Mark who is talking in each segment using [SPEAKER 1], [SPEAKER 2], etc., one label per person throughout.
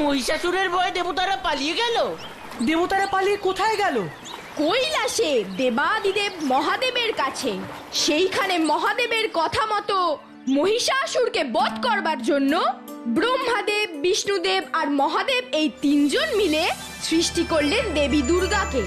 [SPEAKER 1] মহিষাসুরের ভয়ে দেবতারা পালিয়ে গেল?
[SPEAKER 2] দেবতারা পালিয়ে কোথায় গেল?
[SPEAKER 3] কৈলাসে দেবাদিদেব মহাদেবের কাছে। সেইখানে মহাদেবের কথা মতো মহিষাসুরকে বধ করবার জন্য ব্রহ্মাদেব, বিষ্ণুদেব আর মহাদেব এই তিনজন মিলে সৃষ্টি করলেন দেবী দুর্গাকে।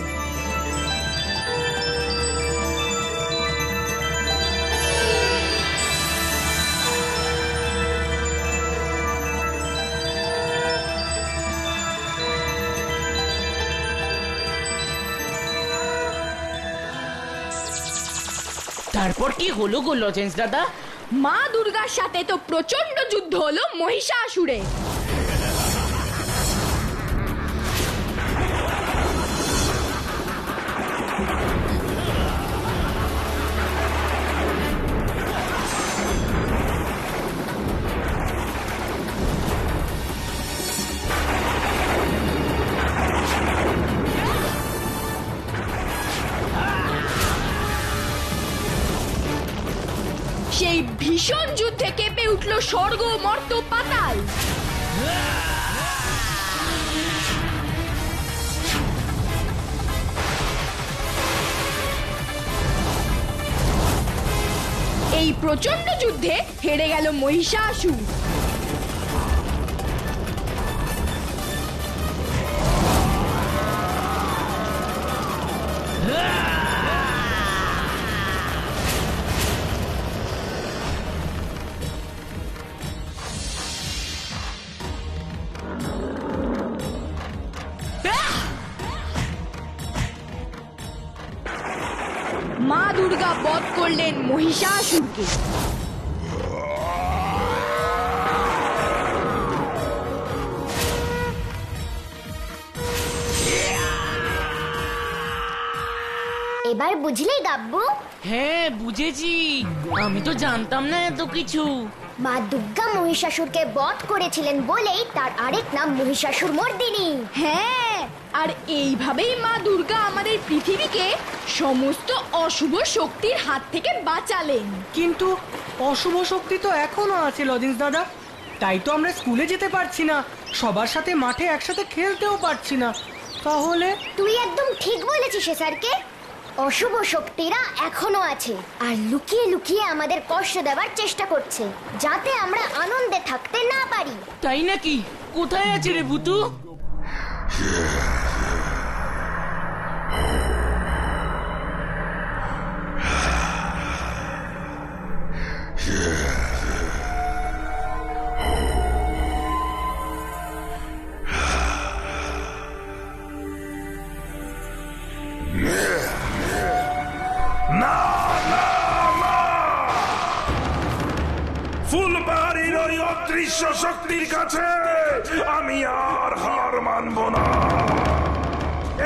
[SPEAKER 1] তারপর কি হলো গো লজেন্স দাদা?
[SPEAKER 3] মা দুর্গার সাথে তো প্রচন্ড যুদ্ধ হলো মহিষাসুরে। সেই ভীষণ যুদ্ধে কেঁপে উঠল স্বর্গ, মর্ত, পাতাল। এই প্রচন্ড যুদ্ধে হেরে গেল মহিষাসুর। মা দুর্গা বধ করলেন মহিষাসুরকে।
[SPEAKER 4] এবার বুঝলি গাব্বু?
[SPEAKER 1] হ্যাঁ বুঝেছি, আমি তো জানতাম না এত কিছু।
[SPEAKER 4] মা দুর্গা মহিষাসুরকে বধ করেছিলেন বলেই তার আরেক নাম মহিষাসুর মর্দিনী।
[SPEAKER 3] হ্যাঁ, আর এইভাবেই মা দুর্গা আমাদের পৃথিবীকে সমস্ত অশুভ শক্তির হাত থেকে বাঁচালেন।
[SPEAKER 2] কিন্তু অশুভ শক্তি তো এখনো আছে লজেন্স দাদা, তাই তো আমরা স্কুলে যেতে পারছি না, সবার সাথে মাঠে একসাথে খেলতেও পারছি না। তাহলে
[SPEAKER 4] তুই একদম ঠিক বলেছিস স্যারকে, অশুভ শক্তিরা এখনো আছে আর লুকিয়ে লুকিয়ে আমাদের কষ্ট দেওয়ার চেষ্টা করছে, যাতে আমরা আনন্দে থাকতে না পারি।
[SPEAKER 1] তাই নাকি? কোথায় আছে রে ভুতু?
[SPEAKER 5] ফুলবাড়ির ওই অদৃশ্য শক্তির কাছে আমি আর হার মানব না।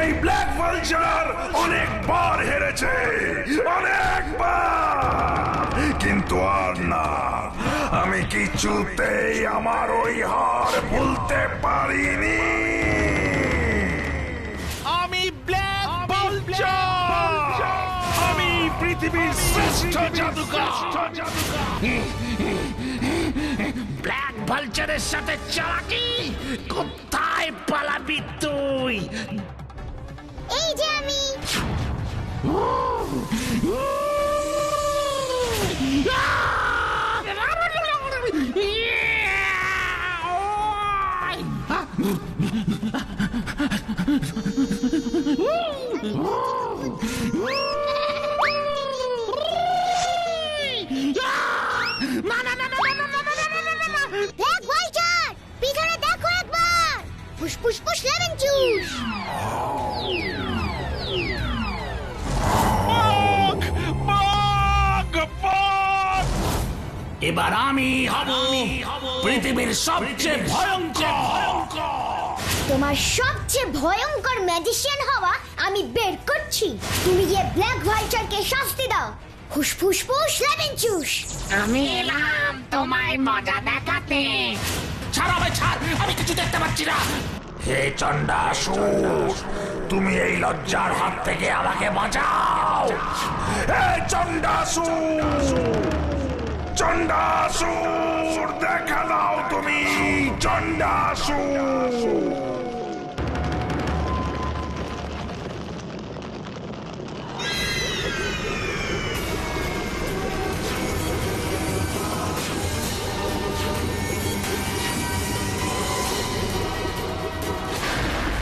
[SPEAKER 5] এই ব্ল্যাক ভালচার অনেকবার হেরেছে, অনেকবার, কিন্তু আর না। আমি কিছুতেই আমার ওই হার ভুলতে পারিনি।
[SPEAKER 6] আমি ব্ল্যাক ভালচার, আমি পৃথিবীর শ্রেষ্ঠ জাদুকর। ব্ল্যাক ভালচারের সাথে চালাকি? কোথায় পালাবি তুই?
[SPEAKER 4] এই যে আমি। ব্ল্যাক ভালচার, পিছনে দেখো একবার। ফুস ফুস ফুস লেমন জুস।
[SPEAKER 6] এবার আমি হব পৃথিবীর সবচেয়ে ভয়ঙ্কর।
[SPEAKER 4] তোমার সবচেয়ে ভয়ঙ্কর ম্যাজিশিয়ান হওয়া আমি বের করছি। তুমি গিয়ে ব্ল্যাক ভালচারকে শাস্তি দাও। ফুস ফুস ফুস লেমন জুস।
[SPEAKER 6] আমি এলাম তোমায় মজা দেখাতে। ছাড় আমায়, ছাড়, আমি কিছু দেখতে পাচ্ছি না।
[SPEAKER 5] হে চণ্ডাসুর, তুমি এই লজ্জার হাত থেকে আমাকে বাঁচাও। হে চণ্ডাসুর, চণ্ডাসুর, দেখা দাও তুমি চণ্ডাসুর।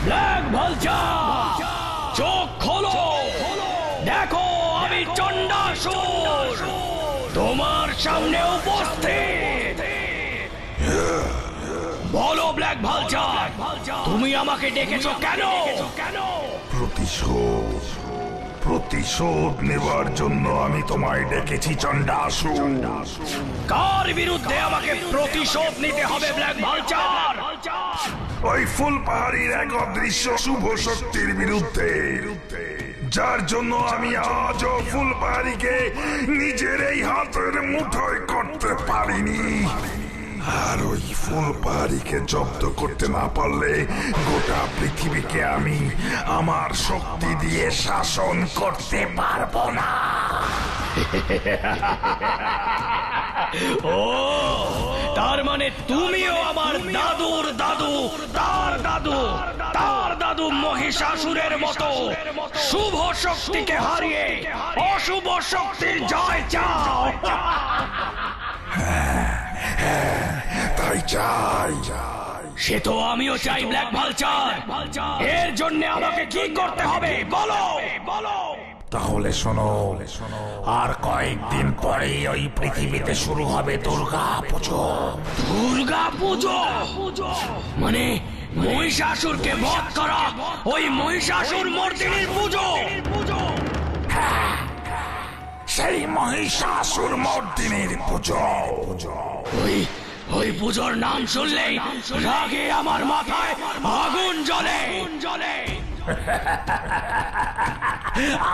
[SPEAKER 7] ব্ল্যাক ভালচার, চোখ খোলো, দেখো আমি চণ্ডাসুর তোমার সামনে উপস্থিত। বলো ব্ল্যাক ভালচার, তুমি আমাকে ডেকেছো কেন?
[SPEAKER 5] প্রতিশোধ, প্রতিশোধ নেবার জন্য আমি তোমায় ডেকেছি চণ্ডাসুর।
[SPEAKER 7] কার বিরুদ্ধে আমাকে প্রতিশোধ নিতে হবে ব্ল্যাক ভালচার?
[SPEAKER 5] ওই ফুল পাহাড়ির এক অদৃশ্য শুভ শক্তির বিরুদ্ধে, যার জন্য আমি আজও ফুল পাহাড়িকে নিজের এই হাতের মুঠোয় করতে পারিনি। আর ওই ফুল পাহাড়িকে জব্দ করতে না পারলে গোটা পৃথিবীকে আমি আমার শক্তি দিয়ে শাসন করতে পারবো না।
[SPEAKER 7] ও, তার মানে তুমিও আমার দাদুর দাদু, তার দাদু মহিষাসুরের মতো শুভ শক্তিকে হারিয়ে অশুভ শক্তির জয় চাও।
[SPEAKER 5] তাই চাই।
[SPEAKER 7] সে তো আমিও চাই ব্ল্যাক ভালচার। এর জন্য আমাকে কি করতে হবে বলো?
[SPEAKER 5] তাহলে শোনো, আর কয়েকদিন পরেই ওই পৃথিবীতে শুরু হবে দুর্গা পুজো।
[SPEAKER 7] দুর্গা পুজো মানে মহিষাসুরকে বধ করা ওই মহিষাসুর মর্দিনীর পুজো?
[SPEAKER 5] সেই মহিষাসুর মর্দিনীর পুজো।
[SPEAKER 7] ওই পুজোর নাম শুনলেই রাগে আমার মাথায় আগুন জ্বলে।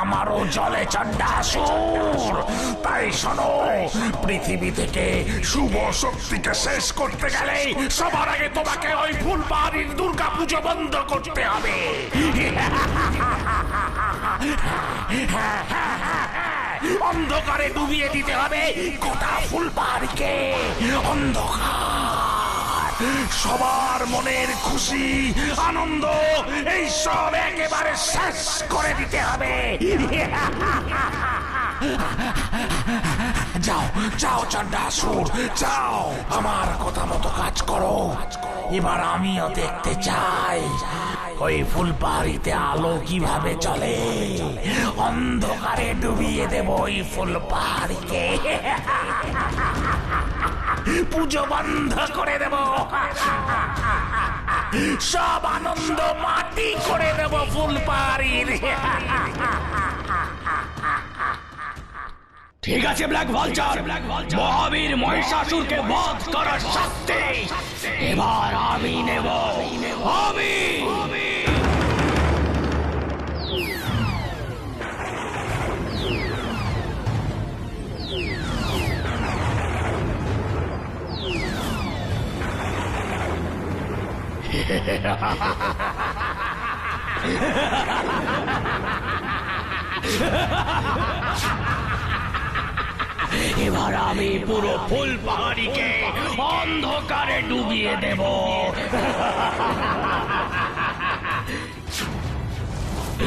[SPEAKER 5] আমারও জলে চণ্ডাসুর। তাই শোনো, পৃথিবী থেকে শুভ শক্তিকে শেষ করতে গেলে সবার আগে তোমাকে ওই ফুলবাড়ির দুর্গা পুজো বন্ধ করতে হবে। অন্ধকারে ডুবিয়ে দিতে হবে গোটা ফুলবাড়িকে। অন্ধকার, সবার মনের খুশি আনন্দ এই সব একেবারে শেষ করে দিতে হবে। যাও যাও চণ্ডাসুর, যাও, আমার কথা মতো কাজ করো। এবার আমিও দেখতে চাই ওই ফুলবাড়িতে আলো কিভাবে চলে। অন্ধকারে ডুবিয়ে দেব ওই ফুলবাড়িকে, পুজো বন্ধ করে দেব, সব আনন্দ মাটি করে দেব ফুলবাড়ির।
[SPEAKER 7] ঠিক আছে ব্ল্যাক ভালচার, মহাবীর মহিষাসুরকে বধ করার শাস্তি এবার আমি নেব। আমি এবার আমি পুরো ফুল পাহাড়িকে অন্ধকারে ডুবিয়ে দেব।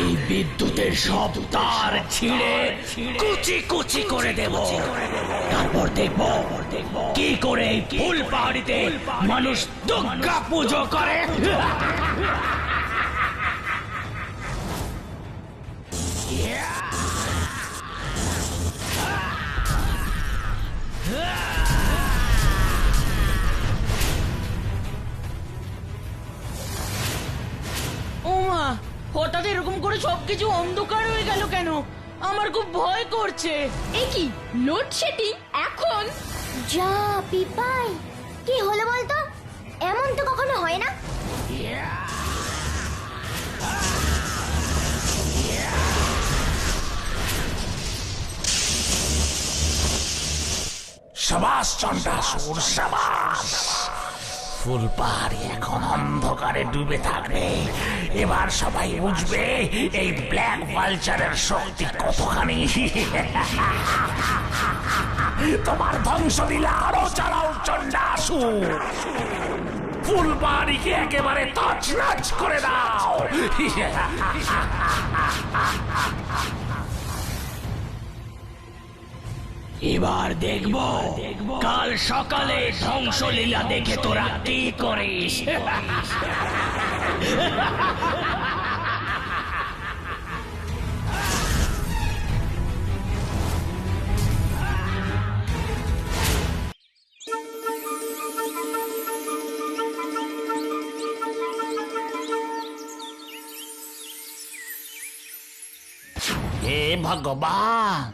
[SPEAKER 7] এই বিদ্যুতের সব তার ছিঁড়ে কুচি কুচি করে দেব। তারপর দেখব কি করে এই ফুল পাহাড়িতে মানুষ দুর্গা পুজো করে।
[SPEAKER 1] ওমা, হঠাৎ এরকম করে সবকিছু অন্ধকার হয়ে গেল কেন? আমার খুব ভয় করছে।
[SPEAKER 3] এ কি লোডশেডিং এখন?
[SPEAKER 4] যা পিপাই, কি হলো বলতো? এমন তো কখনো হয় না।
[SPEAKER 5] সাবাস চণ্ডাসুর, সাবাস। ফুলপাহাড়ি এখন অন্ধকারে ডুবে থাকবে। এবার সবাই বুঝবে এই ব্ল্যাক ভালচারের শক্তি কতখানি।
[SPEAKER 6] তোমার ধ্বংসলীলা আরো চালাও চণ্ডাসুর। ফুলবাড়িকে একেবারে তছনছ করে দাও।
[SPEAKER 7] এবার দেখবো কাল সকালে ধ্বংসলীলা দেখে তোরা কি করিস।
[SPEAKER 6] হে ভগবান,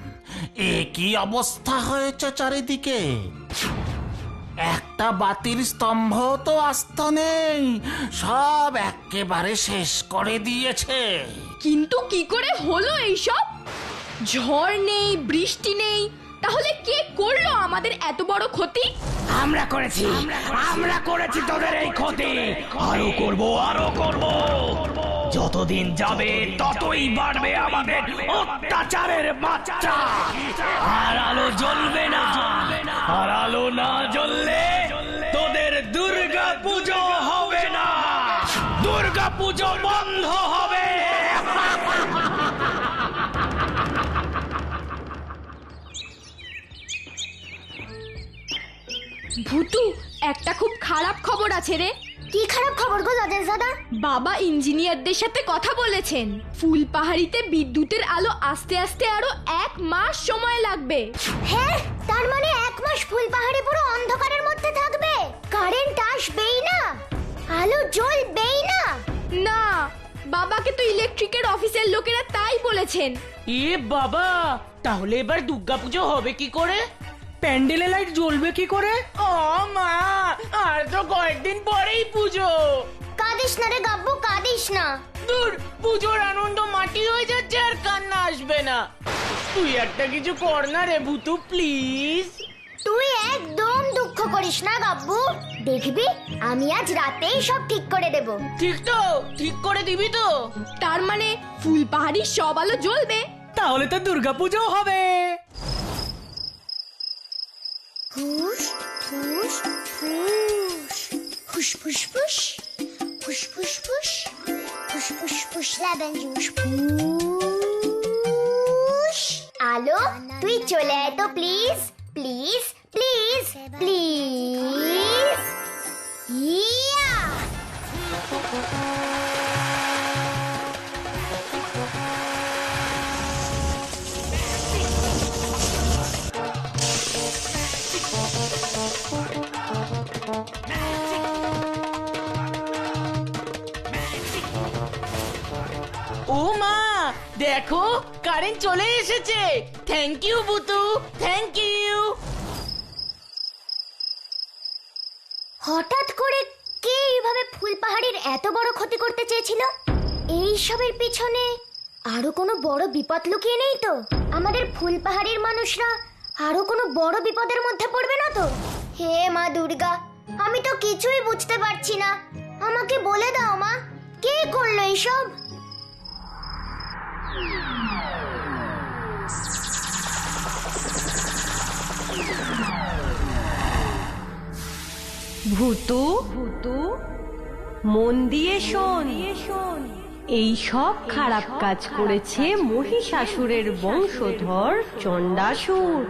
[SPEAKER 6] এ কি অবস্থা হয়েছে চারিদিকে! একটা বাতির স্তম্ভ তো আস্ত নেই, সব একেবারে শেষ করে দিয়েছে।
[SPEAKER 3] কিন্তু কি করে হলো এইসব? ঝড় নেই, বৃষ্টি নেই, তাহলে কে করলো আমাদের এত বড় ক্ষতি?
[SPEAKER 7] আমরা করেছি তোদের এই ক্ষতি। আরো করব। যতদিন যাবে ততই বাড়বে আমাদের অত্যাচারের মাত্রা। আর আলো জ্বলবে না, আর আলো না জ্বললে তোদের দুর্গা পুজো হবে না, দুর্গা পুজো বন্ধ হবে।
[SPEAKER 3] ভুতু, একটা খুব খারাপ খবর আছে রে।
[SPEAKER 4] কি খারাপ খবর গো লজেন্স দাদা?
[SPEAKER 3] বাবা ইঞ্জিনিয়ারদের সাথে কথা বলেছেন, ফুলপাহাড়িতে বিদ্যুতের আলো আস্তে আস্তে আরো 1 মাস সময় লাগবে।
[SPEAKER 4] হ্যাঁ, তার মানে 1 মাস ফুলপাহাড়ি পুরো অন্ধকারের মধ্যে থাকবে। কারেন্ট আসবেই না, আলো জ্বলবেই না।
[SPEAKER 3] না, বাবাকে তো ইলেকট্রিকের অফিসের লোকেরা তাই বলেছেন।
[SPEAKER 1] এ বাবা, তাহলে এবার দুর্গাপুজো হবে কি করে?
[SPEAKER 2] প্যান্ডেলে লাইট জ্বলবে কি করে?
[SPEAKER 1] ও মা, আর তো কয়েকদিন পরেই পুজো।
[SPEAKER 4] কাঁদিস না রে গাব্বু, কাঁদিস না।
[SPEAKER 1] দূর, পুজোর আনন্দ মাটি হয়ে যাচ্ছে আর কান্না আসবে না। তুই একটা কিছু কর না রে ভুতু, প্লিজ।
[SPEAKER 4] তুই একদম দুঃখ করিস না গাব্বু, দেখবি আমি আজ রাতেই সব ঠিক করে দেব।
[SPEAKER 1] ঠিক তো? ঠিক করে দিবি তো?
[SPEAKER 3] তার মানে ফুলপাহাড়ির সব আলো জ্বলবে।
[SPEAKER 2] তাহলে তো দুর্গাপুজো হবে।
[SPEAKER 4] ফুস ফুস ফুস ফুস ফুস ফুস ফুস ফুস ফুস ফুস ফুস ফুস লেমন জুস ফুস। আলো, তুই চলে আয় তো please, please please please. Yeah!
[SPEAKER 1] ও মা, দেখো কারেন্ট চলে এসেছে। Thank you Butu, thank you.
[SPEAKER 4] হঠাৎ করে কে এইভাবে ফুলপাহাড়ির এত বড় ক্ষতি করতে চেয়েছিল? এই সবের পিছনে আরো কোনো বড় বিপদ লুকিয়ে নেই তো? আমাদের ফুলপাহাড়ির মানুষরা আরো কোনো বড় বিপদের মধ্যে পড়বে না তো? হে মা দুর্গা, আমি তো কিছুই বুঝতে পারছি না। আমাকে বলে দাও মা, কে করলো এইসব?
[SPEAKER 8] ভূতু, মন দিয়ে শোন। এই সব খারাপ কাজ করেছে মহিষাসুরের বংশধর চণ্ডাসুর।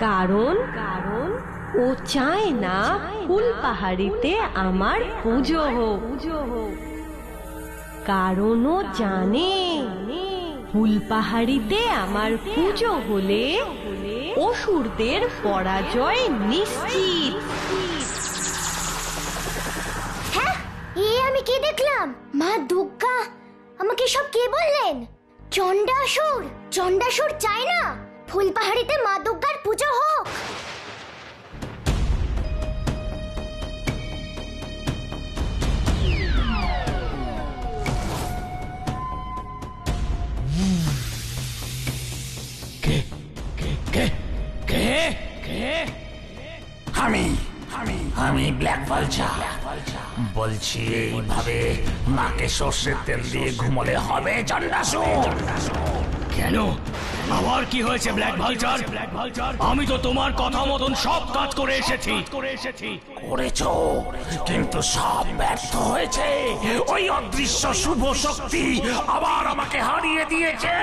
[SPEAKER 8] কারণ ও চায় না ফুলপাহাড়িতে আমার পুজো হোক। কারণ ও জানে ফুলপাহাড়িতে আমার পুজো হলে অসুরদের পরাজয় নিশ্চিত।
[SPEAKER 4] হ্যাঁ, আমি কি দেখলাম? মা দুর্গা আমাকে সব কে বললেন? চণ্ডাসুর! চণ্ডাসুর চায় না ফুলপাহাড়িতে মা দুর্গার পুজো হোক।
[SPEAKER 6] আমি ব্ল্যাক ভালচার বলছি, এইভাবে নাকে সর্ষের তেল দিয়ে ঘুমোলে হবে চণ্ডাসুর?
[SPEAKER 7] কেন আবার কি হয়েছে ব্ল্যাক ভালচার? আমি তো তোমার কথা মতন সব কাজ করে এসেছি।
[SPEAKER 6] করেছো, কিন্তু সব ব্যর্থ হয়েছে। ওই অদৃশ্য শুভ শক্তি আবার আমাকে হারিয়ে দিয়েছে।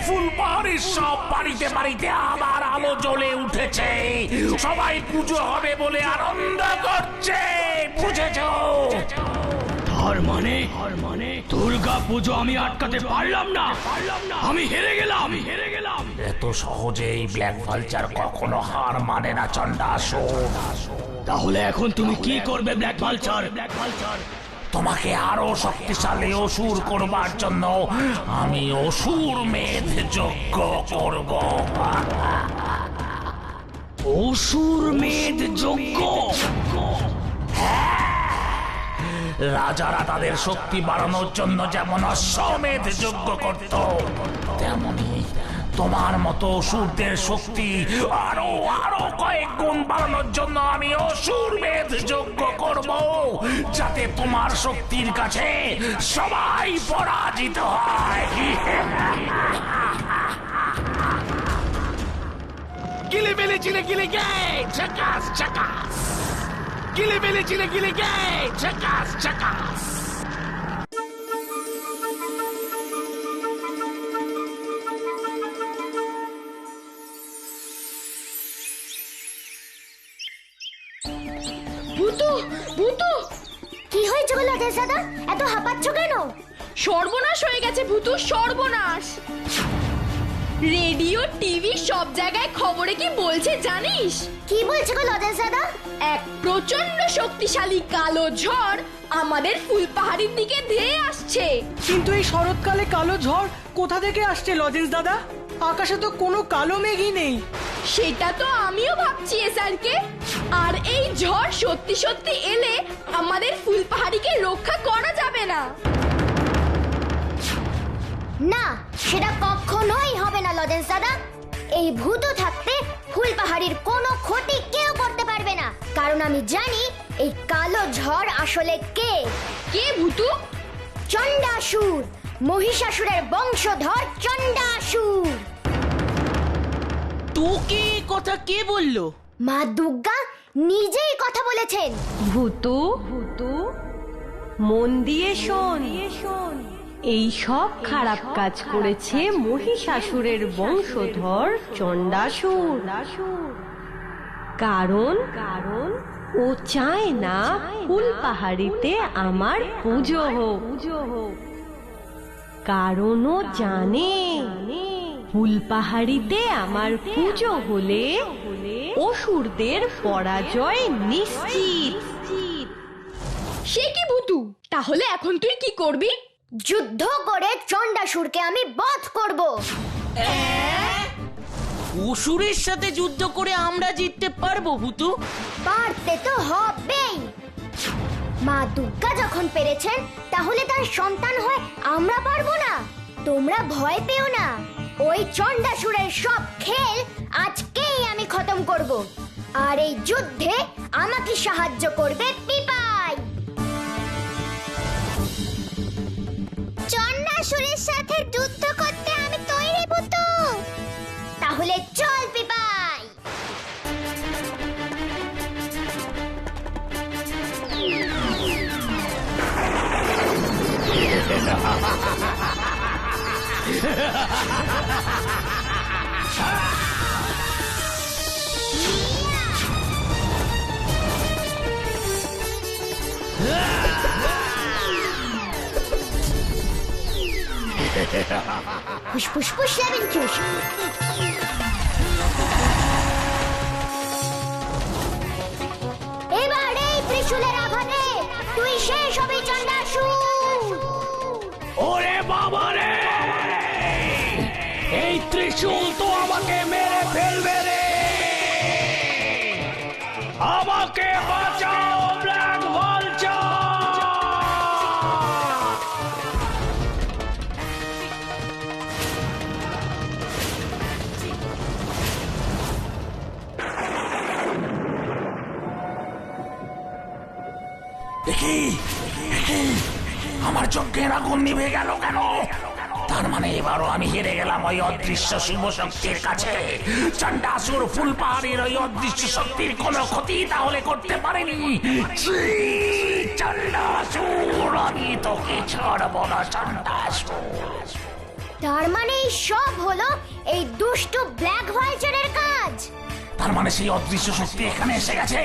[SPEAKER 6] ফুলপাহাড়ির সব বাড়িতে বাড়িতে আবার আলো জ্বলে উঠেছে। সবাই পুজো হবে বলে আনন্দ করছে, বুঝেছো?
[SPEAKER 7] তার মানে দুর্গা পুজো আমি আটকাতে পারলাম না। আমি হেরে গেলাম।
[SPEAKER 6] এত সহজেই ব্ল্যাক ভালচার কখনো হার মানে না চন্ডাসুর।
[SPEAKER 7] তাহলে এখন তুমি কি করবে ব্ল্যাক ভালচার?
[SPEAKER 6] তোমাকে আরো শক্তিশালী অসুর করবার জন্য আমি অসুর মেধ যজ্ঞ করব।
[SPEAKER 7] অসুর মেধ যজ্ঞ?
[SPEAKER 6] রাজারা তাদের শক্তি বাড়ানোর জন্য যেমন অশ্বমেধ যজ্ঞ করত, তেমনি তোমার মতো অসুরদের শক্তি আরো আরো কয়েক গুণ বাড়ানোর জন্য আমি অসুর মেধ যজ্ঞ করব, যাতে তোমার শক্তির কাছে সবাই পরাজিত হয়। গিলে মেলে চিলে গিলে গে ঝাকাস ঝাকাস, গিলে মেলে চিলে গিলে গে ঝাকাস ঝাকাস।
[SPEAKER 3] ভূতু ভূতু,
[SPEAKER 4] কি হয়েছে গো লজেন্স দাদা, এত হাঁপাচ্ছ কেন?
[SPEAKER 3] সর্বনাশ হয়ে গেছে ভূতু, সর্বনাশ। রেডিও টিভি সব জায়গায় খবরে কি বলছে জানিস?
[SPEAKER 4] কি বলছে গো লজেন্স দাদা?
[SPEAKER 3] এক প্রচন্ড শক্তিশালী কালো ঝড় আমাদের ফুলপাহাড়ির দিকে ধেয়ে আসছে।
[SPEAKER 2] কিন্তু এই শরৎকালে কালো ঝড় কোথা থেকে আসছে লজেন্স দাদা? আকাশে তো কোনো কালো মেঘই নেই।
[SPEAKER 3] সেটা তো আমিও ভাবছি এসআরকে। আর এই ঝড় সত্যি সত্যি এলে আমাদের ফুলপাহাড়িকে রক্ষা করা যাবে না।
[SPEAKER 4] না, সেটা কখনোই হবে না লজেন্স দাদা। এই ভূত থাকতে ফুলপাহাড়ির কোনো ক্ষতি কেউ করতে পারবে না, কারণ আমি জানি এই কালো ঝড় আসলে কে।
[SPEAKER 3] কে ভূতু?
[SPEAKER 4] চণ্ডাসুর, মহিষাসুরের বংশধর চণ্ডাসুর।
[SPEAKER 1] তোকে এই কথা কে বললো?
[SPEAKER 4] মা দুর্গা নিজেই কথা বলেছেন।
[SPEAKER 8] ভূতু মন দিয়ে শোন। এই সব খারাপ কাজ করেছে মহিষাসুরের বংশধর চণ্ডাসুর। কারণ ও চায় না ফুলপাহাড়িতে আমার পুজো হোক। কারণ ও জানে ফুলপাহাড়িতে আমার পুজো হলে অসুরদের পরাজয় নিশ্চিত।
[SPEAKER 3] সে কি ভূতু? তাহলে এখন তুই কি করবি?
[SPEAKER 4] যুদ্ধ করে চণ্ডাসুরকে আমি বধ করব।
[SPEAKER 1] অসুরের সাথে যুদ্ধ করে আমরা জিততে পারবো ভূতু?
[SPEAKER 4] পারতে তো হবেই। মা দুর্গা যখন পেরেছেন, তাহলে তার সন্তান হয় আমরা পারবো না? তোমরা ভয় পেও না, ওই চণ্ডাসুরের সব খেল আজকেই আমি খতম করব। আর এই যুদ্ধে আমাকে সাহায্য করবে পিপাই। চণ্ডাসুরের সাথে যুদ্ধ করতে আমি তৈরি ভূতু। তাহলে চল Pipai. Push push push lemon juice. এবার এই ত্রিশূলের আঘাতে তুই শেষ হবি চণ্ডাসুর।
[SPEAKER 7] ওরে বাবা রে, এই ত্রিশূল তো আমাকে মেরে ফেলবে রে। আমাকে বাঁচাও ব্ল্যাক ভালচার।
[SPEAKER 6] দেখি আমার যজ্ঞের আগুন নিভে গেল কেন? তার তার মানে এবারও আমি হেরে গেলাম ওই অদৃশ্য শুভ শক্তির কাছে। চণ্ডাসুর ফুলপাহাড়ির ওই অদৃশ্য শক্তির কোনো ক্ষতি তাহলে করতে পারেনি। ছি, চণ্ডাসুর, আমি তোকে ছাড়বো না চণ্ডাসুর।
[SPEAKER 4] তার মানে এই সব হলো এই দুষ্ট ব্ল্যাক ভালচারের কাজ।
[SPEAKER 6] তার মানে সেই অদৃশ্য শক্তি এখানে এসে গেছে,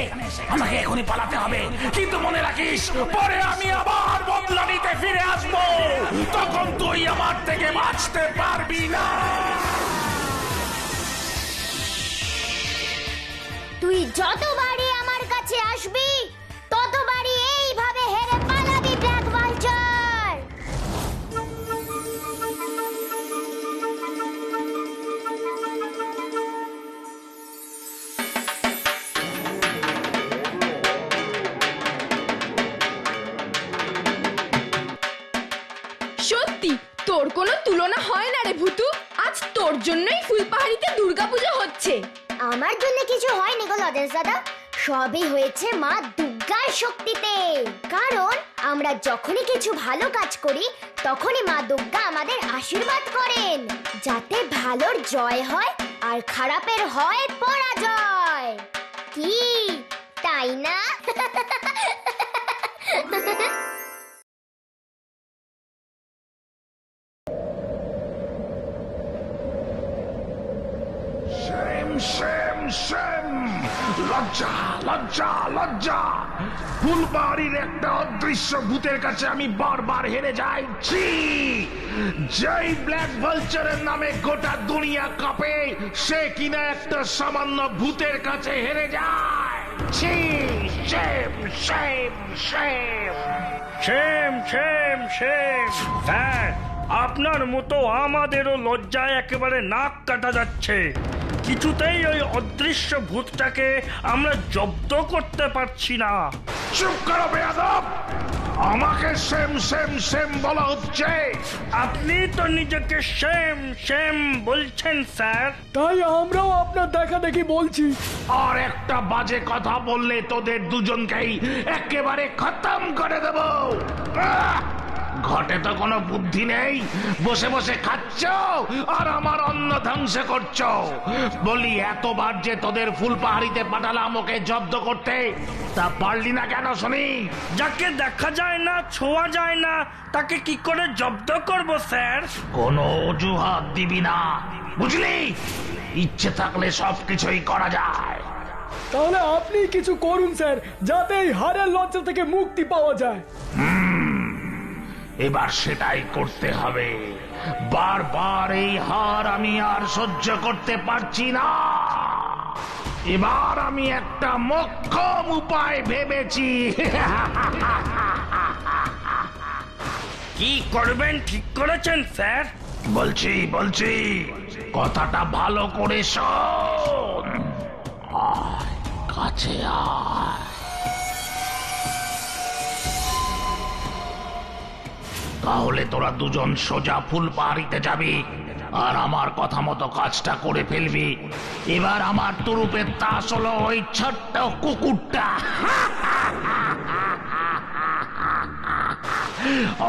[SPEAKER 6] আমাকে এখনই পালাতে হবে। কিন্তু মনে রাখিস, পরে আমি আবার বদলা নিতে ফিরে আসবো, তখন তুই আমার থেকে বাঁচতে পারবি না।
[SPEAKER 4] তুই যতবারই আমার কাছে আসবি ততবারই এইভাবে হেরে পালাবি ব্ল্যাক ভালচার।
[SPEAKER 3] সত্যি তোর কোনো তুলনা হয় না রে ভূতু। আজ তোর জন্যই ফুলপাহাড়িতে দুর্গাপূজা হচ্ছে।
[SPEAKER 4] আমার জন্য কিছু হয়নি গো লজেন্স দাদা, সবই হয়েছে মা দুর্গার শক্তিতে। কারণ আমরা যখনই কিছু ভালো কাজ করি তখনই মা দুর্গা আমাদের আশীর্বাদ করেন, যাতে ভালোর জয় হয় আর খারাপের হয় পরাজয়। কি তাই না?
[SPEAKER 5] শেম শেম শেম, লজ্জা লজ্জা লজ্জা। ফুলবাড়ির একটা অদৃশ্য ভূতের কাছে আমি বারবার হেরে যাই। ছি, যেই ব্ল্যাক ভালচারের নামে গোটা দুনিয়া কাঁপে, সে কিনা একটা সামান্য ভূতের কাছে হেরে যায়। ছি, shame shame shame.
[SPEAKER 9] Same same same. Sir, আপনার মতো আমাদেরও লজ্জায় একেবারে নাক কাটা যাচ্ছে। কিছুতেই ওই অদৃশ্য ভূতটাকে আমরা জব্দ করতে পারছি না।
[SPEAKER 5] চুপ করো বেয়াদব, আমাকে সেম সেম সেম বলা হচ্ছে।
[SPEAKER 9] আপনি তো নিজেকে সেম সেম বলছেন স্যার।
[SPEAKER 2] তাই আমরাও আপনার দেখা দেখি বলছি।
[SPEAKER 5] আর একটা বাজে কথা বললে তোদের দুজনকেই একেবারে খতম করে দেব। ঘটে তো কোনো বুদ্ধি নেই, বসে বসে খাচ্ছ আর আমার অন্ন ধ্বংস করছো। বলি, এতবার যে তোদের ফুলপাহাড়িতে পাঠালাম ওকে জব্দ করতে, তা পারলি না কেন শুনি?
[SPEAKER 9] যাকে দেখা যায় না, ছোঁয়া যায় না, তাকে কি করে জব্দ করব স্যার?
[SPEAKER 6] কোনো অজুহাত দিবি না, বুঝলি? ইচ্ছে থাকলে সবকিছুই করা যায়।
[SPEAKER 2] তাহলে আপনি কিছু করুন স্যার, যাতে এই হারের লজ্জা থেকে মুক্তি পাওয়া যায়।
[SPEAKER 5] এবার সেটাই করতে হবে। বারবার এই হার আমি আর সহ্য করতে পারছি না। এবার আমি একটা মোক্ষম উপায় ভেবেছি।
[SPEAKER 9] কি করবেন ঠিক করেছেন স্যার?
[SPEAKER 5] বলছি বলছি, কথাটা ভালো করে শোন।
[SPEAKER 6] আয়, কাছে আয়।
[SPEAKER 5] তাহলে তোরা দুজন সোজা ফুলপাহাড়িতে যাবি আর আমার কথা মতো কাজটা করে ফেলবি। এবার আমার তুরুপের তাস হলো ওই ছোট্ট কুকুরটা।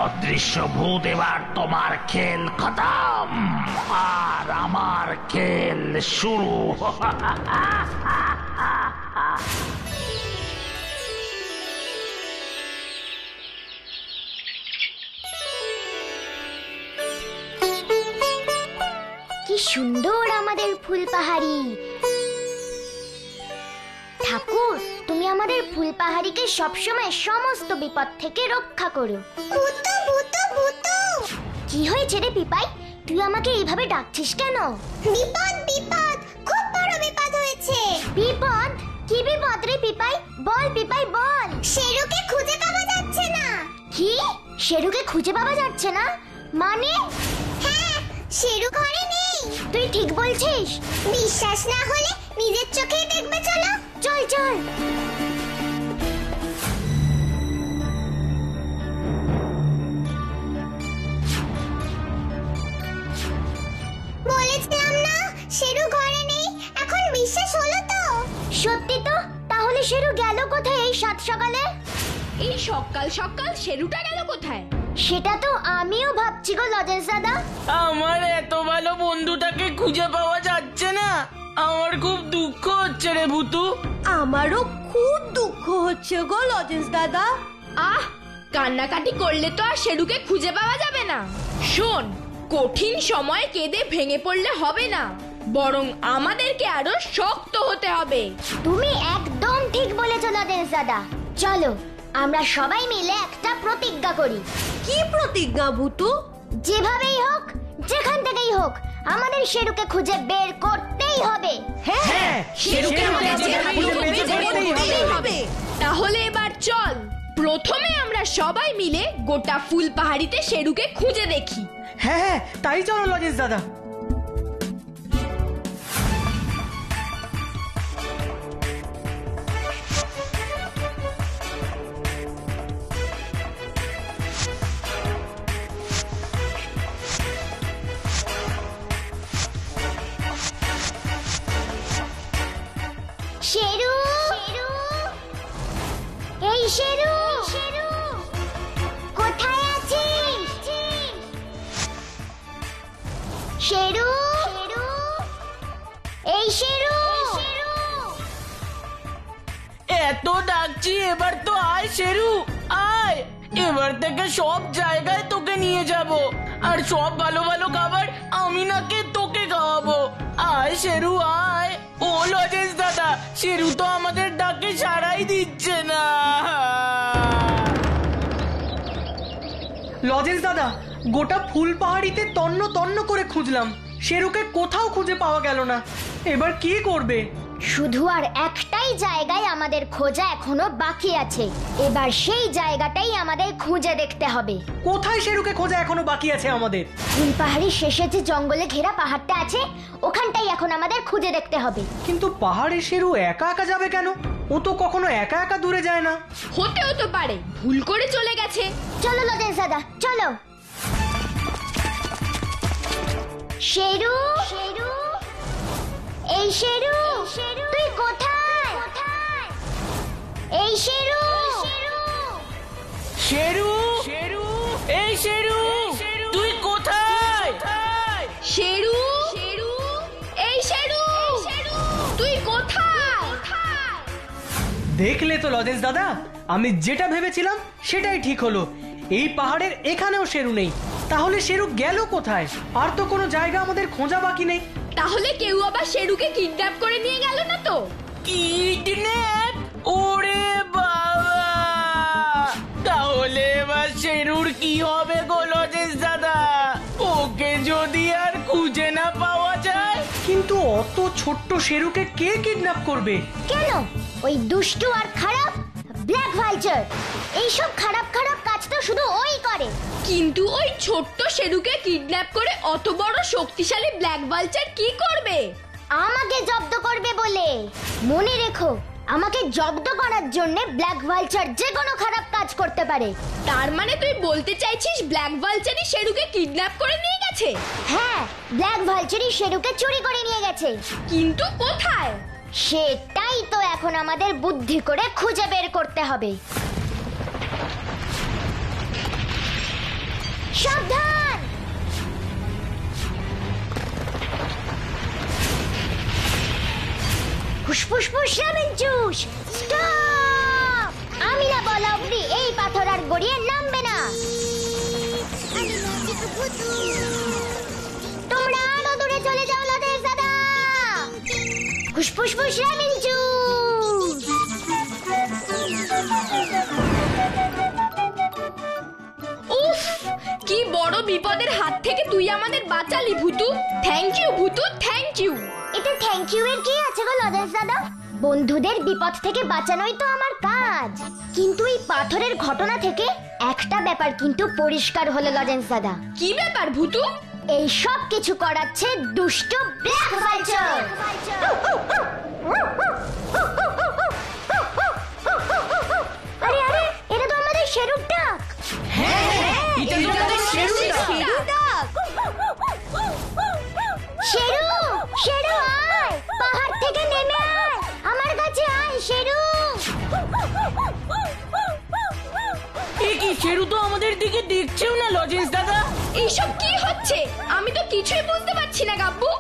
[SPEAKER 5] অদৃশ্য ভূত, এবার তোমার খেল খতম আর আমার খেল শুরু।
[SPEAKER 4] কি সুন্দর আমাদের ফুলপাহাড়ি। ঠাকুর, তুমি আমাদের ফুলপাহাড়িকে সবসময় সমস্ত বিপদ থেকে রক্ষা করো। ভূতু ভূতু ভূতু। কি হয়েছে রে পিপাই, তুই আমাকে এইভাবে ডাকছিস কেন? বিপদ বিপদ, খুব বড় বিপদ হয়েছে। বিপদ? কি বিপদ রে পিপাই? বল পিপাই বল। শেরুকে খুঁজে পাওয়া যাচ্ছে না। কি? শেরুকে খুঁজে পাওয়া যাচ্ছে না মানে? হ্যাঁ, শেরু ঘরে নেই। তুই ঠিক বলছিস? বিশ্বাস না হলে নিজের চোখেই দেখবে, চলো। চল চল। বলেছিলাম না শেরু ঘরে নেই, এখন বিশ্বাস হলো তো? সত্যি তো? তাহলে শেরু গেল কোথায় এই সাত সকালে?
[SPEAKER 3] এই সকাল সকাল শেরুটা গেল কোথায়?
[SPEAKER 4] সেটা তো আমিও ভাবছি গো লজেন্স দাদা।
[SPEAKER 1] আমার এত ভালো বন্ধুটাকে খুঁজে পাওয়া যাচ্ছে না, আমার খুব দুঃখ হচ্ছে রে ভুতু।
[SPEAKER 8] আমারও খুব দুঃখ হচ্ছে গো লজেন্স দাদা।
[SPEAKER 3] আহ, কান্নাকাটি করলে তো আর শেরুকে খুঁজে পাওয়া যাবে না। শোন, কঠিন সময় কেঁদে ভেঙে পড়লে হবে না, বরং আমাদেরকে আরো শক্ত হতে হবে।
[SPEAKER 4] তুমি একদম ঠিক বলেছো লজেন্স দাদা। চলো আমরা সবাই মিলে একটা প্রতিজ্ঞা করি।
[SPEAKER 8] কি প্রতিজ্ঞা ভুতু?
[SPEAKER 4] যেভাবেই হোক, যেখান থেকেই হোক, আমাদের শেরুকে খুঁজে বের করতেই হবে।
[SPEAKER 2] হ্যাঁ,
[SPEAKER 3] শেরুকে আমাদের যেভাবেই হোক খুঁজে বের করতেই হবে। তাহলে এবার চল, প্রথমে আমরা সবাই মিলে গোটা ফুল পাহাড়িতে শেরুকে খুঁজে দেখি।
[SPEAKER 2] হ্যাঁ হ্যাঁ, তাই চলো লজেন্স দাদা।
[SPEAKER 4] শেরু, এই শেরু, কোথায় আছিস? শেরু, এই শেরু।
[SPEAKER 1] এত ডাকছি, এবার তো আয় শেরু, আয়। এবার থেকে সব জায়গায় তোকে নিয়ে যাব, আর সব ভালো ভালো খাবার আমি নাকি তোকে খাওয়াবো। আয় শেরু আয়। ও লজেন্স দাদা, শেরু তো আমাদের ডাকে সাড়াই দিচ্ছে না।
[SPEAKER 2] লজেন্স দাদা, গোটা ফুল পাহাড়িতে তন্ন তন্ন করে খুঁজলাম, শেরুকে কোথাও খুঁজে পাওয়া গেল না। এবার কি করবে?
[SPEAKER 4] শুধু আর একটাই জায়গায় আমাদের খোঁজা এখনো বাকি আছে। এবার সেই জায়গাটাই আমাদের খুঁজে দেখতে হবে।
[SPEAKER 2] কোথায় শেরুকে খোঁজা এখনো বাকি আছে আমাদের?
[SPEAKER 4] ফুলপাহাড়ির শেষে যে জঙ্গলে ঘেরা পাহাড়টা আছে, ওখানটাই এখন আমাদের খুঁজে দেখতে হবে।
[SPEAKER 2] কিন্তু পাহাড়ে শেরু একা একা যাবে কেন? ও তো কখনো একা একা দূরে যায় না।
[SPEAKER 3] হতেও তো পারে ভুল করে চলে গেছে।
[SPEAKER 4] চলো লজেন্স দাদা, চলো। শেরু, এই শেরু, তুই কোথায়? এই শেরু,
[SPEAKER 1] শেরু, এই শেরু, তুই কোথায়?
[SPEAKER 3] শেরু, এই শেরু, তুই কোথায়?
[SPEAKER 2] দেখলে তো লজেন্স দাদা, আমি যেটা ভেবেছিলাম সেটাই ঠিক হলো। এই পাহাড়ের এখানেও শেরু নেই। তাহলে শেরু গেল কোথায়? আর তো কোনো জায়গা আমাদের খোঁজা বাকি নেই।
[SPEAKER 3] তাহলে কেউ আবার শেরুকে কিডন্যাপ করে নিয়ে গেল না তো?
[SPEAKER 1] কিডন্যাপ? ওরে বাবা! তাহলে এবার শেরুর কি হবে গো লজেন্স দাদা? ওকে যদি আর খুঁজে না পাওয়া যায়?
[SPEAKER 2] কিন্তু অত ছোট্ট শেরুকে কে কিডন্যাপ করবে?
[SPEAKER 4] কেন? ওই দুষ্টু আর খারাপ ব্ল্যাক ভালচার। এইসব খারাপ খারাপ কাজ তো শুধু ওই করে।
[SPEAKER 3] কিন্তু ওই ছোট্ট শেরুকে কিডন্যাপ করে অত বড় শক্তিশালী ব্ল্যাক ভালচার কি করবে?
[SPEAKER 4] আমাকে জব্দ করবে বলে। মনে রেখো, আমাকে জব্দ করার জন্য ব্ল্যাক ভালচার যে কোনো খারাপ কাজ করতে পারে।
[SPEAKER 3] তার মানে তুই বলতে চাইছিস ব্ল্যাক ভালচারই শেরুকে কিডন্যাপ করে নিয়ে গেছে?
[SPEAKER 4] হ্যাঁ, ব্ল্যাক ভালচারই শেরুকে চুরি করে নিয়ে গেছে।
[SPEAKER 3] কিন্তু কোথায়?
[SPEAKER 4] সেটাই তো এখন আমাদের বুদ্ধি করে খুঁজে বের করতে হবে। সাবধান! ফুসফুস রামেঞ্চুস, স্টপ! আমি না বলা অব্দি এই পাথর আর গড়িয়ে নামবে না। তোমরা আরো দূরে চলে যাও লজেন্স দাদা। ফুসফুস রামেঞ্চুস।
[SPEAKER 3] উফ, কি বড় বিপদের হাত থেকে তুই আমাদের বাঁচালি Bhutu. Thank you Bhutu, thank you.
[SPEAKER 4] এতে থ্যাংক ইউ এর কি আছে গো লজেন্স দাদা? বন্ধুদের বিপদ থেকে বাঁচানোই তো আমার কাজ। কিন্তু এই পাথরের ঘটনা থেকে একটা ব্যাপার কিন্তু পরিষ্কার হলো লজেন্স দাদা।
[SPEAKER 3] কি ব্যাপার ভুতু?
[SPEAKER 4] এই সব কিছু করাচ্ছে দুষ্ট ব্ল্যাক ভালচার। আরে আরে, এটা তো আমাদের শেরুর ডাক।
[SPEAKER 1] এটা তো আমাদের শেরুর ডাক।
[SPEAKER 4] শেরু, শেরু আয়, পাহাড় থেকে নেমে আয়, আমার কাছে আয় শেরু।
[SPEAKER 1] এ কি শেরু তো আমাদের দিকে দেখছেও না লজেন্স দাদা।
[SPEAKER 3] এইসব কি হচ্ছে আমি তো কিছুই বুঝতে পারছি না গাব্বু।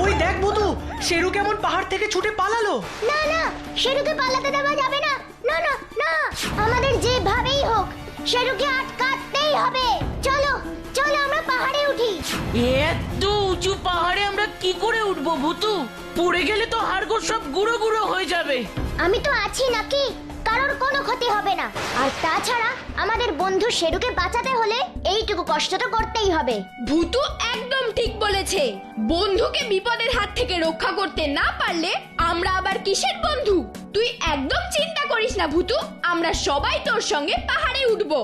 [SPEAKER 2] ওই দেখ বুধু, শেরু কেমন পাহাড় থেকে ছুটে পালালো।
[SPEAKER 4] না না, শেরুকে পালাতে দেওয়া যাবে না। না না না, আমাদের যেভাবেই হোক শেরুকে আটকাতেই হবে। চলো চলো আমরা পাহাড়ে উঠি।
[SPEAKER 1] এত উঁচু পাহাড়ে আমরা কি করে উঠবো ভূতু? পড়ে গেলে তো হাড়গোড় সব গুঁড়ো গুঁড়ো হয়ে যাবে।
[SPEAKER 4] আমি তো আছি নাকি, কারোর কোনো ক্ষতি হবে না। আর তাছাড়া আমাদের বন্ধু শেরুকে বাঁচাতে হলে এইটুকু কষ্ট তো করতেই হবে।
[SPEAKER 3] ভূতু একদম ঠিক বলেছে। বন্ধুকে বিপদের হাত থেকে রক্ষা করতে না পারলে আমরা আবার কিসের বন্ধু? তুই একদম চিন্তা করিস না ভূতু, আমরা সবাই তোর সঙ্গে পাহাড়ে উঠবো।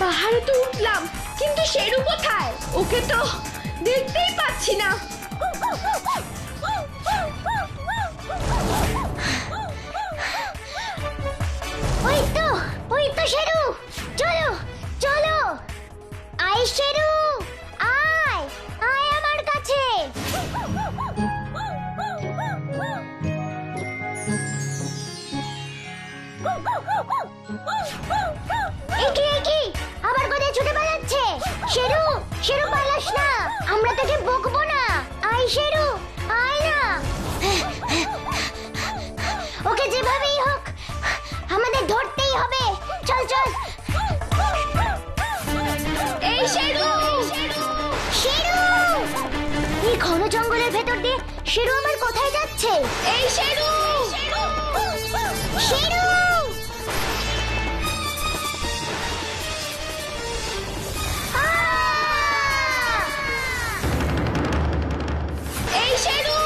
[SPEAKER 3] পাহাড়ে তো উঠলাম, কিন্তু শেরু কোথায়? ওকে তো দেখতেই পাচ্ছি না।
[SPEAKER 4] ওই তো শেরু। চলো চলো, আয় শেরু, আয় আয় আমার কাছে। একি একি আবার কোথায় ছুটে পালাচ্ছে? শেরু শেরু পালাস না, আমরা তোকে বকবো না। আয় শেরু, আয় না। ওকে যেভাবেই হোক আমাদের ধরতেই হবে। চল চল।
[SPEAKER 3] এই শেরু,
[SPEAKER 4] শেরু, এই ঘন জঙ্গলের ভেতর দিয়ে শেরু আমার কোথায় যাচ্ছে?
[SPEAKER 3] এই শেরু,
[SPEAKER 4] শেরু,
[SPEAKER 3] এই শেরু,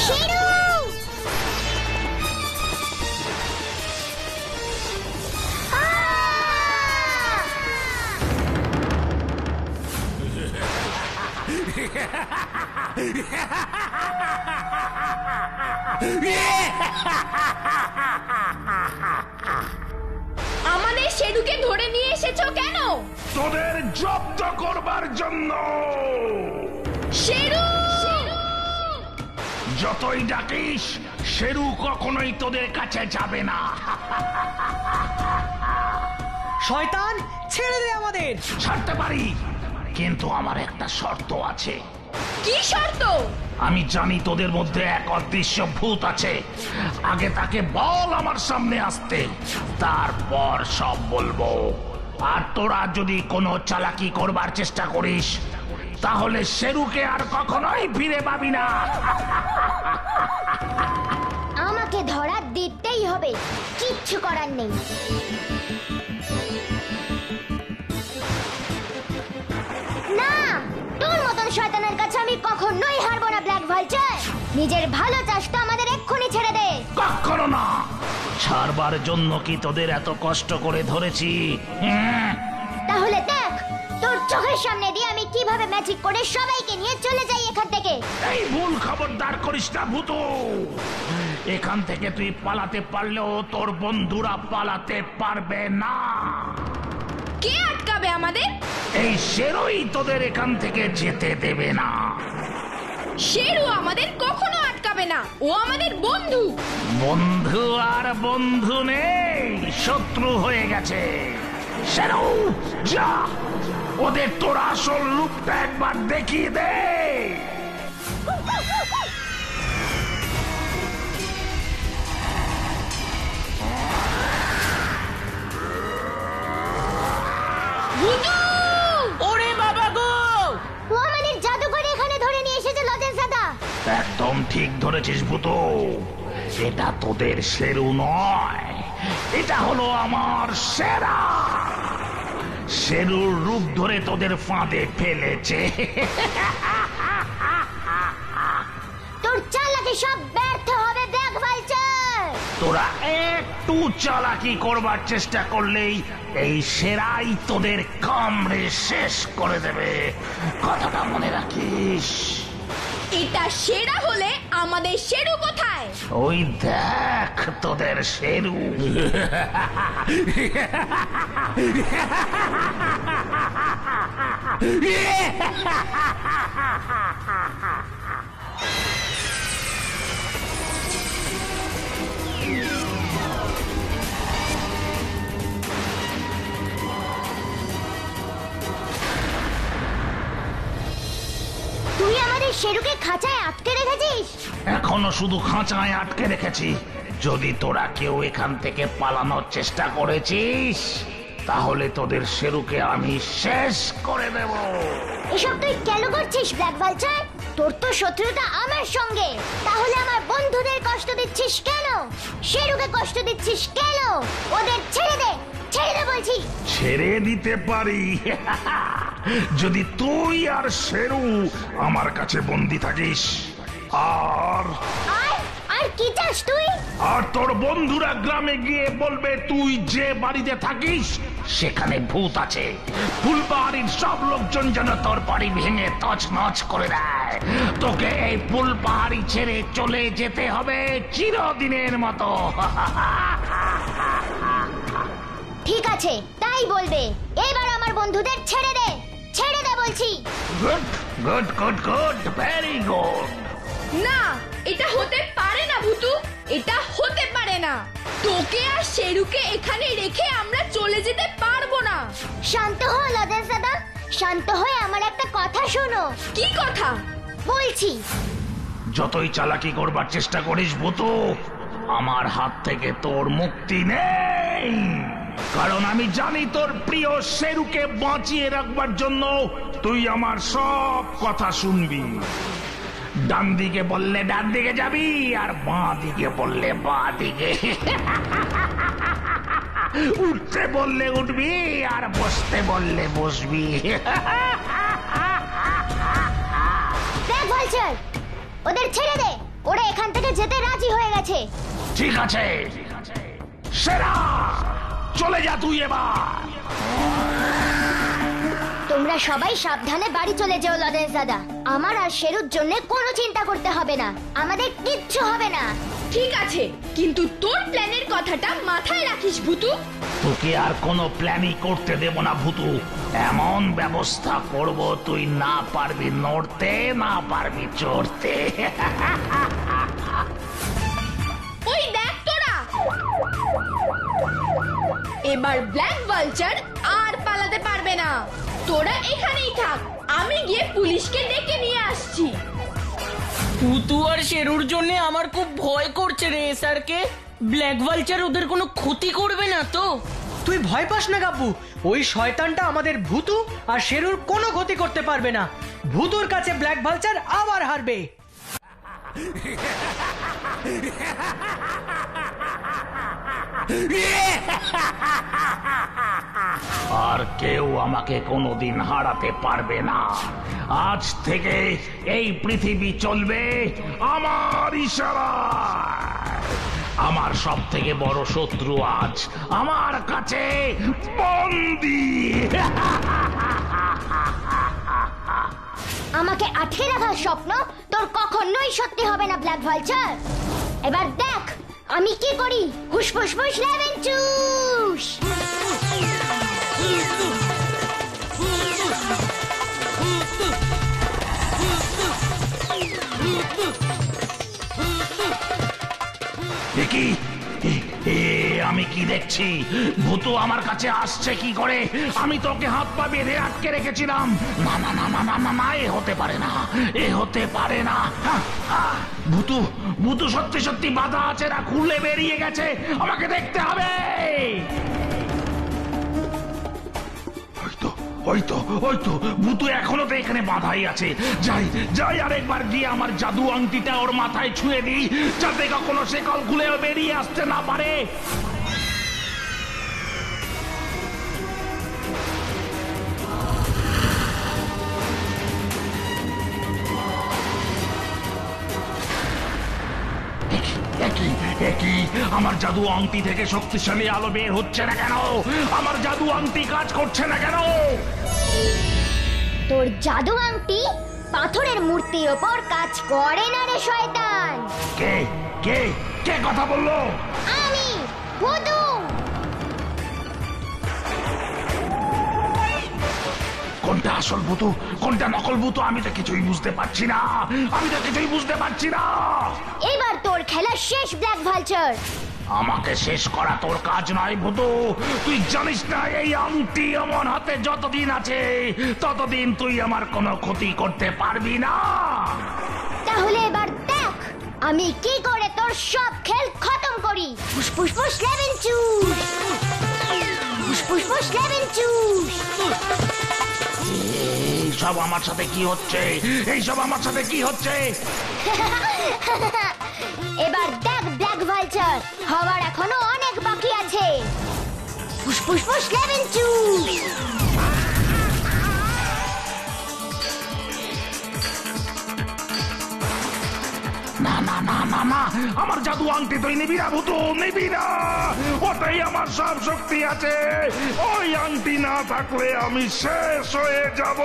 [SPEAKER 4] শেরু।
[SPEAKER 3] আমাদের শেরুকে ধরে নিয়ে এসেছো কেন?
[SPEAKER 5] তোদের জব্দ করবার জন্য।
[SPEAKER 3] শেরু,
[SPEAKER 6] যতই ডাকিস শেরু কখনোই তোদের কাছে যাবে না।
[SPEAKER 2] শয়তান, ছেড়ে দে আমাদের।
[SPEAKER 6] ছাড়তে পারি, কিন্তু আমার একটা শর্ত আছে।
[SPEAKER 3] কি শর্ত?
[SPEAKER 6] আমি জানি তোদের মধ্যে এক অদৃশ্য ভূত আছে। আগে তাকে বল আমার সামনে আসতে, তারপর সব বলবো। আর তোরা যদি কোনো চালাকি করবার চেষ্টা করিস তাহলে শেরুকে আর কখনোই ফিরে পাবি না।
[SPEAKER 4] আমাকে ধরা দিতেই হবে, কিচ্ছু করার নেই। না, তোর মতন শয়তানের কাছে আমি কখনোই হারবো না ব্ল্যাক ভালচার। নিজের ভালো চাস তো আমাদের এক্ষুনি ছেড়ে দে।
[SPEAKER 6] কখনো না। ছাড়বার জন্য কি তোদের এত কষ্ট করে ধরেছি?
[SPEAKER 4] তাহলে দেখ তোর চোখের সামনে দিয়ে আমি কিভাবে ম্যাজিক করে সবাইকে নিয়ে চলে যাই এখান থেকে।
[SPEAKER 6] এই ভুল খবরদার করিস না ভূতু। এখান থেকে তুই পালাতে পারলেও তোর বন্ধুরা পালাতে পারবে না।
[SPEAKER 3] কে আটকাবে আমাদের?
[SPEAKER 6] এই শেরুই তোদের এখান থেকে যেতে দেবে না।
[SPEAKER 3] শেরু আমাদের কখনো আটকাবে না, ও আমাদের বন্ধু।
[SPEAKER 6] বন্ধু আর বন্ধু নেই, শত্রু হয়ে গেছে। শেরু, যা ওদের তোর আসল রূপটা একবার দেখিয়ে দে।
[SPEAKER 1] ওরে বাবা গো,
[SPEAKER 4] ও আমাদের জাদু করে এখানে ধরে নিয়ে এসেছে লজেন্স দাদা।
[SPEAKER 6] একদম ঠিক ধরেছিস ভূতু। এটা তোদের শেরু নয়, এটা হলো আমার সেরা। শেরুর রূপ ধরে তোদের ফাঁদে ফেলেছে।
[SPEAKER 4] বাকি সব ব্যর্থ হবে ব্ল্যাক ভালচার।
[SPEAKER 6] তোরা একটু চালাকি করবার চেষ্টা করলেই এই সেরাই তোদের কামড়ে শেষ করে দেবে, কথাটা মনে রাখিস।
[SPEAKER 3] এটা সেরা হলে আমাদের শেরু কোথায়?
[SPEAKER 6] ওই দেখ তোদের শেরু।
[SPEAKER 4] তুই আমাদের শেরুকে খাঁচায় আটকে রেখেছিস?
[SPEAKER 6] এখনো শুধু খাঁচায় আটকে রেখেছি। যদি তোরা কেউ এখান থেকে পালানোর চেষ্টা করেছিস তাহলে তোদের শেরুকে আমি শেষ করে দেব।
[SPEAKER 4] এসব তুই কেন করছিস ব্ল্যাক ভালচার? তোর তো শত্রুতা আমার সঙ্গে, তাহলে আমার বন্ধুদের কষ্ট দিচ্ছিস কেন? শেরুকে কষ্ট দিচ্ছিস কেন? ওদের ছেড়ে দে, ছেড়ে দে বলছি।
[SPEAKER 5] ছেড়ে দিতে পারি যদি তুই আর শেরু আমার কাছে বন্দি থাকিস। আর
[SPEAKER 4] আর কি চাস তুই?
[SPEAKER 6] আর তোর বন্ধুরা গ্রামে গিয়ে বলবে তুই যে বাড়িতে থাকিস সেখানে ভূত আছে। ফুলপাহাড়ির সব লোকজন যেন তোর বাড়ি ভেঙে তছনছ করে দেয়। তোকে এই ফুলপাহাড়ি ছেড়ে চলে যেতে হবে চিরদিনের মতো।
[SPEAKER 4] ঠিক আছে, তাই বলবে। এবার আমার বন্ধুদের ছেড়ে দে, ছেড়ে দে বলছি।
[SPEAKER 6] Good good good good, very good.
[SPEAKER 3] না, এটা হতে পারে না ভুতু, এটা হতে পারে না। তোকে আর শেরুকে এখানে রেখে আমরা চলে যেতে পারবো না।
[SPEAKER 4] শান্ত হও লদেশ দাদা, শান্ত হয়ে আমার একটা কথা শোনো।
[SPEAKER 3] কি কথা?
[SPEAKER 4] বলছি।
[SPEAKER 6] যতই চালাকি করবার চেষ্টা করিস ভূতু, আমার হাত থেকে তোর মুক্তি নেই। কারণ আমি জানি তোর প্রিয় শেরুকে বাঁচিয়ে রাখবার জন্য তুই আমার সব কথা শুনবি। ডান দিকে বললে ডান দিকে যাবি, আর বাঁ দিকে বললে বাঁ দিকে। উঠতে বললে উঠবি, আর বসতে বললে বসবি।
[SPEAKER 4] দেখ ভালচার, ওদের ছেড়ে দে, ওরা এখান থেকে যেতে রাজি হয়ে গেছে।
[SPEAKER 6] ঠিক আছে সেরা, চলে যা তুই এবার।
[SPEAKER 4] তোমরা সবাই সাবধানে বাড়ি চলে যেও লদেশ দাদা। আমার আর শেরুর জন্য কোনো চিন্তা করতে হবে না, আমাদের কিচ্ছু হবে না।
[SPEAKER 3] ঠিক আছে, কিন্তু তোর প্ল্যানের কথাটা মাথায় রাখিস ভুতু।
[SPEAKER 6] তোকে আর কোনো প্ল্যানই করতে দেব না ভূতু। এমন ব্যবস্থা করব তুই না পারবি নড়তে, না পারবি চড়তে।
[SPEAKER 3] ওই দেখ তোরা, এবার ব্ল্যাক ভালচার আর পালাতে পারবে না। তোরা এখানেই থাক, আমি গিয়ে পুলিশকে ডেকে নিয়ে আসছি।
[SPEAKER 1] ভুতু আর শেরুর জন্য আমার খুব ভয় করছে রে স্যারকে। ব্ল্যাক ভালচার ওদের কোনো ক্ষতি করবে না তো?
[SPEAKER 2] তুই ভয় পাস না গাব্বু, ওই শয়তানটা আমাদের ভূতু আর শেরুর কোনো ক্ষতি করতে পারবে না। ভূতুর কাছে ব্ল্যাক ভালচার আবার হারবে।
[SPEAKER 6] আর কেউ আমাকে কোনোদিন হারাতে পারবে না। আজ থেকে এই পৃথিবী চলবে আমার ইশারা। আমার সব থেকে বড় শত্রু আজ আমার কাছে বন্দী।
[SPEAKER 4] আমাকে আটকে রাখার স্বপ্ন তোর কখনোই সত্যি হবে না ব্ল্যাক ভালচার। এবার দেখ আমি কি করি। হুসফুস ফুস লেমন জুস।
[SPEAKER 6] দেখি আমি কি দেখছি? ভূতু আমার কাছে আসছে কি করে? আমি তোকে হাত পা বেঁধে আটকে রেখেছিলাম। না না না না না না না, এ হতে পারে না, এ হতে পারে না। ভূতু ভূতু সত্যি সত্যি বাধা আছে না খুলে বেরিয়ে গেছে? আমাকে দেখতে হবে। ওই তো ভূতু এখনো তো এখানে বাধাই আছে। যাই যাই আরেকবার গিয়ে আমার জাদু আংটিটা ওর মাথায় ছুঁয়ে দিই, যাতে কখনো সে কল খুলে বেরিয়ে আসতে না পারে। কি আমার জাদু আংটি থেকে শক্তিশালী আলো বের হচ্ছে না কেন? আমার জাদু আংটি কাজ করছে না কেন?
[SPEAKER 4] তোর জাদু আংটি পাথরের মূর্তির ওপর কাজ করে না রে শয়তান।
[SPEAKER 6] কে কে কে কথা বললো?
[SPEAKER 4] আমি ভূতু।
[SPEAKER 6] কোনটা আসল ভূতু কোনটা নকল ভূতু আমি তো কিছুই বুঝতে পারছি না।
[SPEAKER 4] এবার তোর খেলা শেষ ব্ল্যাক ভালচার।
[SPEAKER 6] আমাকে শেষ করা তোর কাজ নয় ভূতু। তুই জানিস না এই আংটি আমার হাতে যতদিন আছে ততদিন তুই আমার কোনো ক্ষতি করতে পারবি না।
[SPEAKER 4] তাহলে এবার দেখ আমি কি করে তোর সব খেল খতম করি। ফুসফুস ফুস লেভেল চুস, ফুসফুস ফুস লেভেল চুস।
[SPEAKER 6] এইসব আমার সাথে কি হচ্ছে?
[SPEAKER 4] এবার দেখ ব্ল্যাক ভালচার, হওয়ার এখনো অনেক বাকি আছে। ফুসফুস ফুস লেভেল চুস।
[SPEAKER 6] না না না না না, আমার জাদু আংটি তুই নিবি না ভূতু, নিবি না। ওটাই আমার সব শক্তি আছে। ওই আংটি না থাকলে আমি শেষ হয়ে যাব।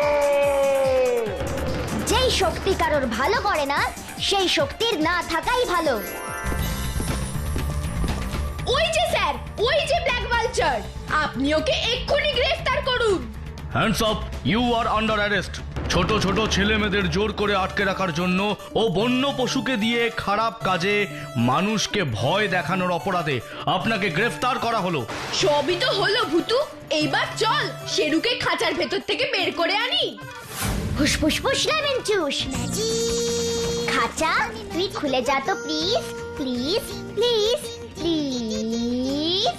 [SPEAKER 4] যেই শক্তি কারোর ভালো করে না সেই শক্তির না থাকাই ভালো।
[SPEAKER 3] ওই যে স্যার, ওই যে ব্ল্যাক ভালচার, আপনি ওকে এক্ষুনি গ্রেফতার করুন।
[SPEAKER 10] Hands up, you are under arrest. ছোট ছোট ছেলে মেয়েদের জোর করে আটকে রাখার জন্য ও বন্য পশুকে দিয়ে খারাপ কাজে মানুষকে ভয় দেখানোর অপরাধে আপনাকে গ্রেফতার করা হলো।
[SPEAKER 3] সবই তো হলো ভূতু, এইবার চল শেরুকে খাঁচার ভেতর থেকে বের করে আনি।
[SPEAKER 4] ফুসফুস ফুস লেমন জুস। খাঁচা তুই খুলে যা তো প্লিজ প্লিজ প্লিজ প্লিজ।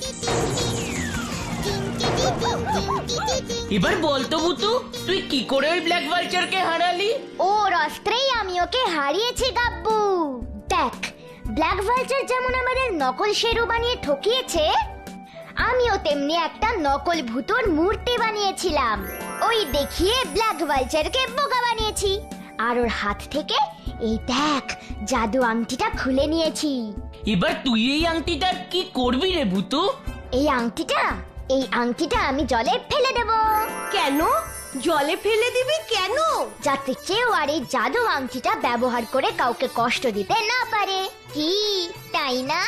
[SPEAKER 1] এবার বলতো ভূতু, তুই কি করে ওই ব্ল্যাক ভালচারকে হারালি?
[SPEAKER 4] ওর অস্ত্রেই আমি ওকে হারিয়েছি গাব্বু। দেখ ব্ল্যাক ভালচার যেমন আমাদের নকল শেরু বানিয়ে ঠকিয়েছে, আমিও তেমনি একটা নকল ভূতর মূর্তি বানিয়েছিলাম। ওই দেখিয়ে ব্ল্যাক ভালচারকে বোকা বানিয়েছি। আর ওর হাত থেকে এই দেখ জাদু আংটিটা খুলে নিয়েছি।
[SPEAKER 1] এবার তুই এই আংটিটার কি করবি রে ভূতু?
[SPEAKER 4] এই আংটিটা আমি জলে ফেলে দেব।
[SPEAKER 8] কেন জলে ফেলে দিবি কেন?
[SPEAKER 4] যাতে কেউ আর এই জাদু আংটিটা ব্যবহার করে কাউকে কষ্ট দিতে না পারে। কি তাই না?